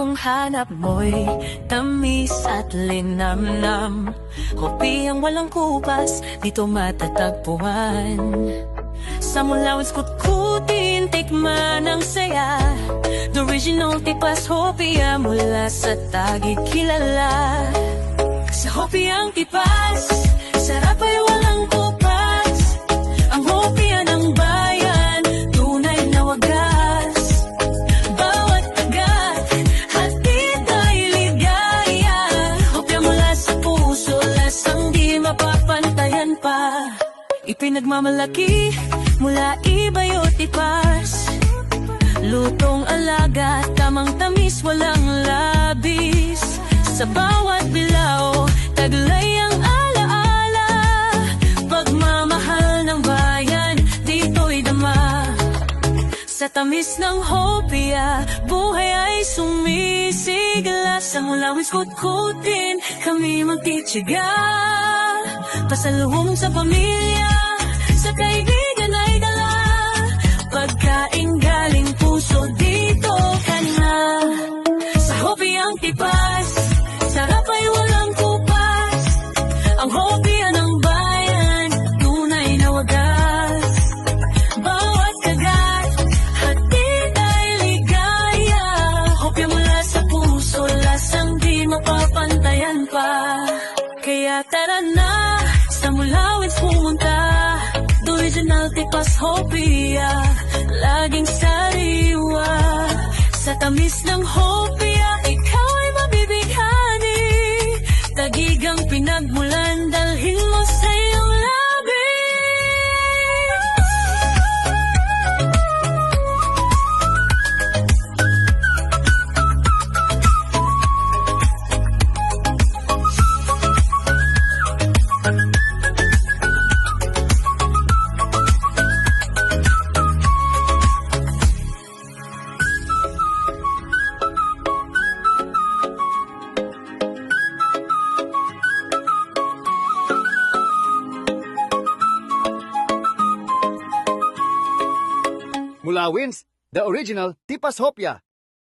kung hanap mo'y tamis at linamnam. Kopi ang walang kupas, dito matatagpuan. Sa Mulawin kutkutin, tikman ang saya. The original Tipas Hopia mula sa Taguig kilala. Sa Hopia ang tipas, sarap ay walang kupas. Ang Hopia ng bayan, tunay na wagas. Bawat kagat, hatid ay ligaya. Hopia mula sa puso, lasang di mapapantayan pa. Ipinagmamalaki mula Ibayo Tipas. Lutong alaga, tamang tamis, walang labis. Sa bawat bilao, taglay ang alaala. Pagmamahal ng bayan, dito'y dama. Sa tamis ng Hopia, buhay ay sumisigla. Sa Mulawin kutkutin, kami magtitiyaga. Pasalubong sa pamilya, sa kaibigan ay dala. Pagkain galing puso, dito ka na. Sa Hopia ang tipas, sarap ay walang kupas. Ang Hopia ng bayan, tunay na wagas. Bawat kagat, hatid ay ligaya. Hopia mula sa puso, lasang di mapapantayan pa. Kaya tara na, sa Mulawin pumunta. The original Tipas Hopia, laging sariwa. Sa tamis ng Hopia, ikaw ay mabibighani. Taguig ang pinagmulan, dalhin mo sa iyong labi. Mulawins, the original Tipas Hopia.